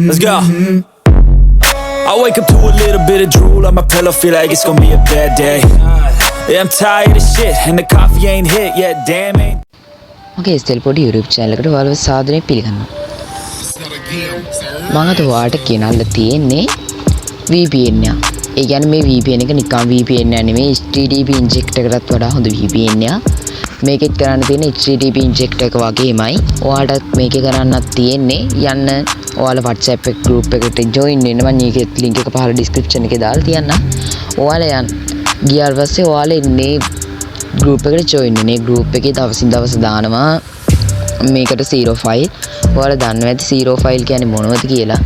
Let's go. I wake up to a little bit of drool on my pillow, feel like it's gonna be a bad day. Yeah, I'm tired of shit and the coffee ain't hit yet, damn it. Okay, still put YouTube channel එකට ඔයාලව සාදරයෙන් පිළිගන්නවා. මම අද ඔයාලට කියන්නල්ල තියෙන්නේ VPN එක. ඒ කියන්නේ මේ VPN එක නිකන් VPN එක නෙමෙයි, HTTP inject එකකටත් වඩා හොඳ VPN එක. මේකෙත් කරන්න තියෙන්නේ HTTP inject එක වගේමයි. ඔයාලට මේකේ කරන්නත් තියෙන්නේ යන්න ඔයාලා WhatsApp එක group එකට join වෙන්න. මම මේකේ link එක පහළ description එකේ දාලා තියන්නම්. ඔයාලා යන්න. ගියාට පස්සේ ඔයාලා ඉන්නේ group එකට join වෙන්න. මේ group එකේ දවසින් දවස දානවා මේකට zero file. ඔයාලා දන්නවා ඇති zero file කියන්නේ මොනවද කියලා.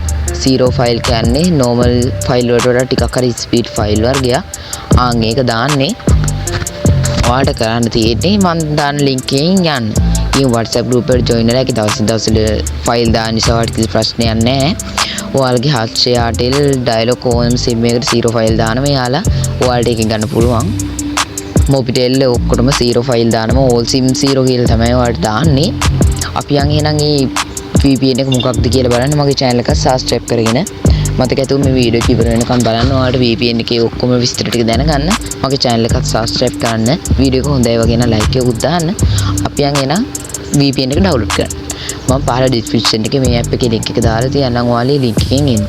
zero file කියන්නේ normal file වලට වඩා ටිකක් හරි speed file වර්ගයක්. ආන් ඒක දාන්නේ ඔයාලට කරන්න තියෙන්නේ මම දාන link එකෙන් යන්න. මේ WhatsApp group එකට join වෙලා ඒක දවසින් දවස file දාන්න නිසා ඔයාලට කිසි ප්‍රශ්නයක් නැහැ. ඔයාලගේ hutch airtel dialog ඕනම sim එකකට zero file දානම යාලා ඔයාලට එකෙන් ගන්න පුළුවන්. mobitel ඔක්කොටම zero file දානම all sim zero කියලා තමයි ඔයාලට දාන්නේ. අපි යන් එහෙනම් මේ VPN එක මොකක්ද කියලා බලන්න මගේ channel එක subscribe කරගෙන මතක ඇතුව මේ වීඩියෝ එක ඉවර වෙනකම් බලන්න. ඔයාලට VPN එකේ ඔක්කොම විස්තර ටික දැනගන්න මගේ channel එකත් subscribe කරන්න. වීඩියෝ එක හොඳයි වගේ නම් like එකකුත් දාන්න. අපි යන් එහෙනම් VPN එක download කරන්න. මම පහළ description එකේ මේ app එකේ link එක දාලා තියන්නම්. ඔයාලේ link එකෙන් එන්න.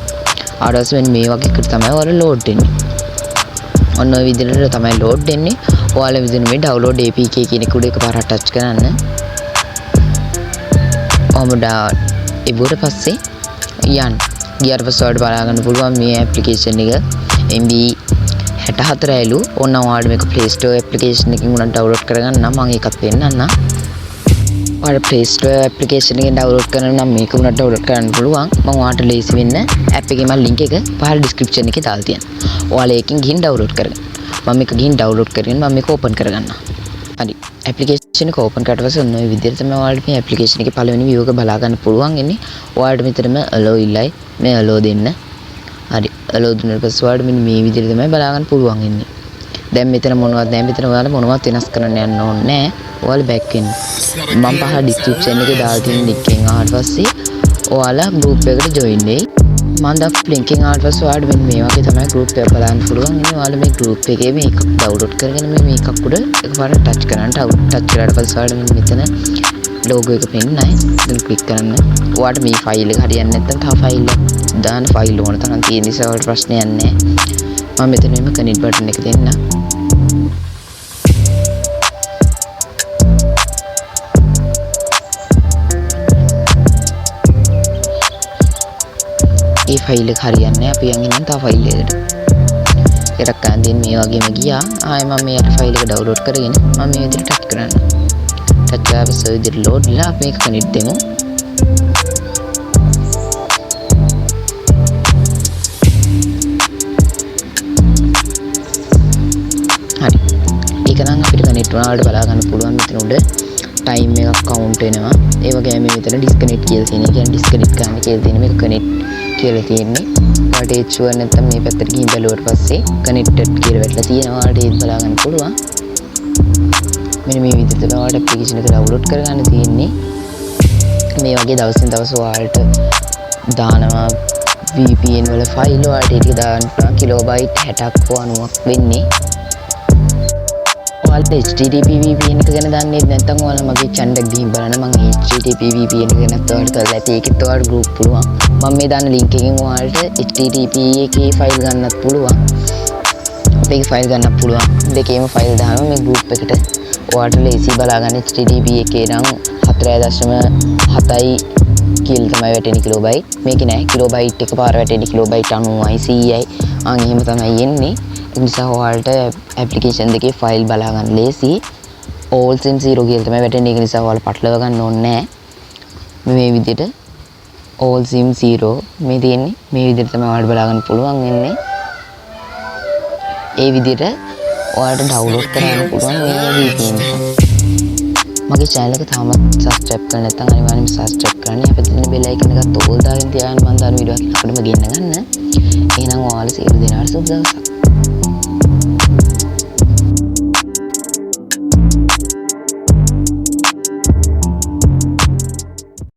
ආඩස් වෙන මේ වගේ එකට තමයි ඔයාලා load වෙන්නේ. ඔන්න ඔය විදිහට තමයි load වෙන්නේ. ඔයාලා විදිහට මේ download APK කියන එක උඩ එකපාරට touch කරන්න. ඉබුවට පස්සේ යන්න. ගියාට පස්සේ ඔයාලට බලා ගන්න පුළුවන් මේ ඇප්ලිකේෂන් එක MB 64 ඇලු. ඕන ඔයාලට මේක Play Store ඇප්ලිකේෂන් එකකින් උනත් ඩවුන්ලෝඩ් කරගන්න නම් මම ඒකත් පෙන්නන්නම්. ඔයාලට Play Store ඇප්ලිකේෂන් එකෙන් ඩවුන්ලෝඩ් කරන්න නම් මේක උනත් ඩවුන්ලෝඩ් කරන්න පුළුවන්. මම ඔයාලට ලේසි වෙන්න ඇප් එකේ මම link එක පහළ description එකේ දාලා තියෙනවා. ඔයාලා ඒකෙන් ගිහින් ඩවුන්ලෝඩ් කරගන්න. මම මේක ගිහින් ඩවුන්ලෝඩ් කරගෙන මම මේක ඕපන් කරගන්නවා. හරි. ඇප්ලිකේෂන් එක ඕපන් කරලා පස්සේ ඔන්න ඔය විදිහට තමයි ඔයාලට මේ ඇප්ලිකේෂන් එකේ පළවෙනි view එක බලා ගන්න පුළුවන් ඉන්නේ. ඔයාලට මෙතනම allow ඉල්ලයි. මේ allow දෙන්න. හරි. allow දුන්නාට පස්සේ ඔයාලට මෙන්න මේ විදිහට තමයි බලා ගන්න පුළුවන් ඉන්නේ. දැන් මෙතන මොනවද නැහැ. මෙතන ඔයාලා මොනවත් වෙනස් කරන්න යන්න ඕනේ නැහැ. ඔයාලා back වෙන්න. මම පහළ description එකේ දාලා තියෙන link එකෙන් ආවට පස්සේ ඔයාලා group එකට join වෙයි. මම දැන් link එකෙන් ආවට පස්සේ ඔයාලට මෙන්න මේ වගේ තමයි group එක බලන්න පුළුවන් ඉන්නේ. ඔයාලා මේ group එකේ මේක download කරගෙන මේකක් උඩ එකපාරට touch කරන්න. touch කරාට පස්සේ ඔයාලට මෙන්න මෙතන logo එක පෙන්නයි. දැන් click කරන්න. ඔයාලට මේ file එක හරියන්නේ නැත්නම් තව file එකක් දාන්න file ඕන තරම් තියෙන නිසා ඔයාලට ප්‍රශ්නයක් නැහැ. මම මෙතන මේ connect button එක දෙන්න. ඒ ෆයිල් එක හරියන්නේ නැහැ. අපි යන් ඉන්න තව ෆයිල් එකකට. ඒකට ගන්න මේ වගේම ගියා. ආයෙ මම මේ ෆයිල් එක ඩවුන්ලෝඩ් කරගෙන මම මේ විදිහට ටච් කරන්න. ටච් කරලා පස්සේ විදිහට ලෝඩ් වෙලා අපි මේක කනෙක්ට් දෙමු. හරි. ඒක නම් අපිට කනෙක්ට් වුණාට බලා ගන්න පුළුවන් මෙතන උඩ ටයිම් එකක් කවුන්ට් වෙනවා. ඒ වගේම මෙතන ඩිස්කනෙක්ට් කියලා තියෙනවා. කියන්නේ ඩිස්කනෙක්ට් කරන්න කියලා තියෙන මේක කනෙක්ට් කියලා තියෙන්නේ. ඔයාලට ඒක ෂුවර් නැත්නම් මේ පැත්තට ගිහින් බැලුවට පස්සේ කනෙක්ටඩ් කියලා වැටලා තියෙනවා. ඔයාලට ඒක බලා ගන්න පුළුවන්. මෙන්න මේ විදිහට තමයි ඔයාලට ඇප්ලිකේෂන් එක ඩවුන්ලෝඩ් කරගන්න තියෙන්නේ. මේ වගේ දවසින් දවස ඔයාලට දානවා VPN වල ෆයිල් ඔයාලට ඒක දාන්න කිලෝබයිට් 60ක් හෝ 90ක් වෙන්නේ. ඔයාලට HTTP VPN එක ගැන දන්නේ නැත්නම් ඔයාලා මගේ channel එක ගිහින් බලන්න. මම HTTP VPN එක ගැනත් ඔයාලට කරලා ඇති. ඒකෙත් ඔයාලට group පුළුවන්. මම මේ දාන link එකෙන් ඔයාලට HTTP එකේ file ගන්නත් පුළුවන්. මේකේ file ගන්නත් පුළුවන්. දෙකේම file දානවා මේ group එකට. ඔයාලට ලේසි බලා ගන්න HTTP එකේ නම් 4.7යි කියලා තමයි වැටෙන්නේ කිලෝබයිට්. මේකේ නෑ කිලෝබයිට් එක පාර වැටෙන්නේ කිලෝබයිට් 90යි 100යි. අන් එහෙම තමයි එන්නේ. ඒ නිසා ඔයාලට ඇප්ලිකේෂන් දෙකේ ෆයිල් බලා ගන්න ලේසි. all sim 0 කියලා තමයි වැටෙන්නේ. ඒක නිසා ඔයාලා පටලව ගන්න ඕනේ නැහැ. මේ විදිහට all sim 0 මේ තියෙන්නේ. මේ විදිහට තමයි ඔයාලට බලා ගන්න පුළුවන් වෙන්නේ. ඒ විදිහට ඔයාලට ඩවුන්ලෝඩ් කරන්න පුළුවන් මේ VPN එක. මගේ channel එක තාමත් subscribe කරලා නැත්නම් අනිවාර්යෙන්ම subscribe කරන්න. අපිට තියෙන bell icon එකත් ඕල් දාගෙන තියාගන්න. මම දාන වීඩියෝ එකක් අපිටම ගෙන්න ගන්න. එහෙනම් ඔයාලා සියලු දෙනාට සුබ දවසක්.